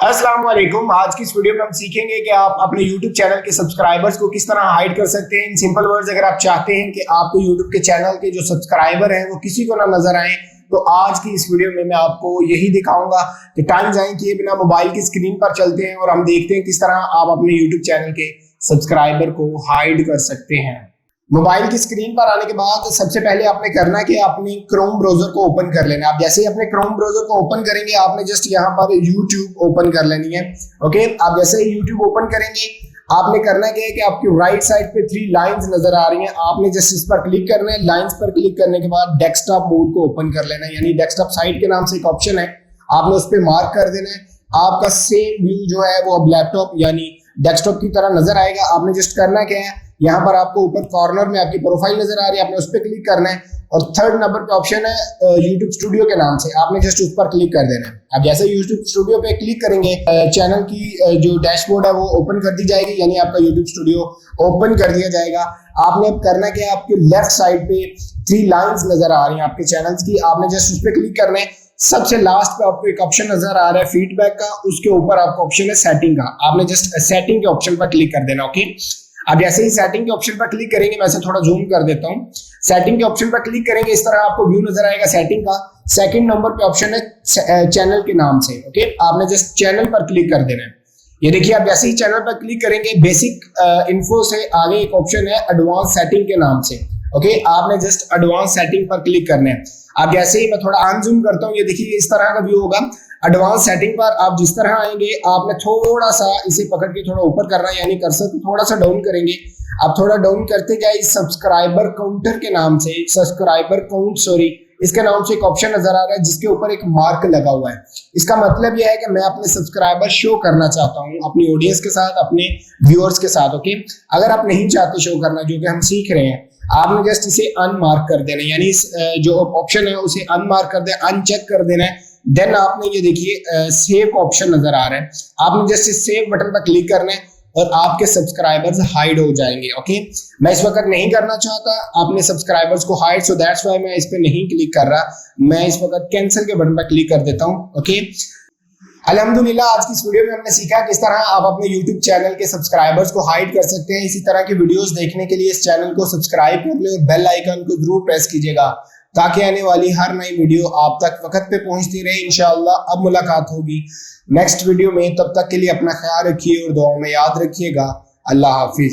अस्सलाम वालेकुम। आज की इस वीडियो में हम सीखेंगे कि आप अपने YouTube चैनल के सब्सक्राइबर्स को किस तरह हाइड कर सकते हैं। इन सिंपल वर्ड्स, अगर आप चाहते हैं कि आपको YouTube के चैनल के जो सब्सक्राइबर हैं वो किसी को ना नजर आए, तो आज की इस वीडियो में मैं आपको यही दिखाऊंगा कि टाइम जाए किए बिना मोबाइल की स्क्रीन पर चलते हैं और हम देखते हैं किस तरह आप अपने YouTube चैनल के सब्सक्राइबर को हाइड कर सकते हैं। मोबाइल की स्क्रीन पर आने के बाद सबसे पहले आपने करना है कि आपने क्रोम ब्राउजर को ओपन कर लेना है। आप जैसे ही अपने क्रोम ब्राउजर को ओपन करेंगे, आपने जस्ट यहाँ पर YouTube ओपन कर लेनी है। ओके, आप जैसे ही YouTube ओपन करेंगे, आपने करना क्या है कि आपकी राइट साइड पे 3 लाइंस नजर आ रही हैं। आपने जस्ट इस पर क्लिक करना है। लाइंस पर क्लिक करने के बाद डेस्कटॉप मोड को ओपन कर लेना है, यानी डेस्कटॉप साइट के नाम से एक ऑप्शन है, आपने उस पर मार्क कर देना है। आपका सेम व्यू जो है वो अब लैपटॉप यानी डेस्कटॉप की तरह नजर आएगा। आपने जस्ट करना क्या है, यहाँ पर आपको ऊपर कॉर्नर में आपकी प्रोफाइल नजर आ रही है, आपने उस पर क्लिक करना है और 3rd नंबर पे ऑप्शन है YouTube स्टूडियो के नाम से, आपने जस्ट उस पर क्लिक कर देना है। अब जैसे YouTube स्टूडियो पे क्लिक करेंगे, चैनल की जो डैशबोर्ड है वो ओपन कर दी जाएगी, यानी आपका YouTube स्टूडियो ओपन कर दिया जाएगा। आपने अब करना क्या है, आपके लेफ्ट साइड पे 3 लाइंस नजर आ रही हैं आपके चैनल्स की, आपने जस्ट उस पर क्लिक करना है। सबसे लास्ट पे आपको एक ऑप्शन नजर आ रहा है फीडबैक का, उसके ऊपर आपका ऑप्शन है सेटिंग का, आपने जस्ट सेटिंग के ऑप्शन पर क्लिक कर देना। ओके, अब जैसे ही सेटिंग के ऑप्शन पर क्लिक करेंगे, मैं इसे थोड़ा जूम कर देता हूं। सेटिंग के ऑप्शन पर क्लिक करेंगे, इस तरह आपको व्यू नजर आएगा सेटिंग का। 2nd नंबर पे ऑप्शन है चैनल के नाम से। ओके, आपने जस्ट चैनल पर क्लिक कर देना है। ये देखिए, आप जैसे ही चैनल पर क्लिक करेंगे, बेसिक इन्फो से आगे एक ऑप्शन है एडवांस सेटिंग के नाम से। ओके, आपने जस्ट एडवांस सेटिंग पर क्लिक करना है। अब जैसे ही मैं थोड़ा अनजूम करता हूँ, ये देखिए इस तरह का व्यू होगा। एडवांस सेटिंग पर आप जिस तरह आएंगे, आपने थोड़ा सा इसे पकड़ के थोड़ा ऊपर करना है, यानी कर्सर को थोड़ा सा डाउन करेंगे। आप थोड़ा डाउन करते जाए, सब्सक्राइबर काउंटर के नाम से, सब्सक्राइबर काउंट सॉरी इसके नाम से एक ऑप्शन नजर आ रहा है जिसके ऊपर एक मार्क लगा हुआ है। इसका मतलब यह है कि मैं अपने सब्सक्राइबर शो करना चाहता हूं अपनी ऑडियंस के साथ, अपने व्यूअर्स के साथ। ओके, अगर आप नहीं चाहते शो करना, जो कि हम सीख रहे हैं, आपने जस्ट इसे अनमार्क कर देना, यानी जो ऑप्शन है उसे अनमार्क कर देना, अनचेक कर देना है। देन आपने ये देखिए सेव का ऑप्शन नजर आ रहा है, आपने जस्ट इस सेव बटन पर क्लिक करना है और आपके सब्सक्राइबर्स हाइड हो जाएंगे। ओके, मैं इस वक्त नहीं करना चाहता अपने सब्सक्राइबर्स को हाइड, सो दैट्स व्हाई मैं इस पे नहीं क्लिक कर रहा। मैं इस वक्त कैंसिल के बटन पर क्लिक कर देता हूं। ओके, अल्हम्दुलिल्लाह, आज की इस वीडियो में हमने सीखा किस तरह आप अपने YouTube चैनल के सब्सक्राइबर्स को हाइड कर सकते हैं। इसी तरह की वीडियोस देखने के लिए इस चैनल को सब्सक्राइब कर लें और बेल आइकन को जरूर प्रेस कीजिएगा, ताकि आने वाली हर नई वीडियो आप तक वक्त पे पहुंचती रहे। इंशाअल्लाह अब मुलाकात होगी नेक्स्ट वीडियो में, तब तक के लिए अपना ख्याल रखिए और दुआओं में याद रखिएगा। अल्लाह हाफिज।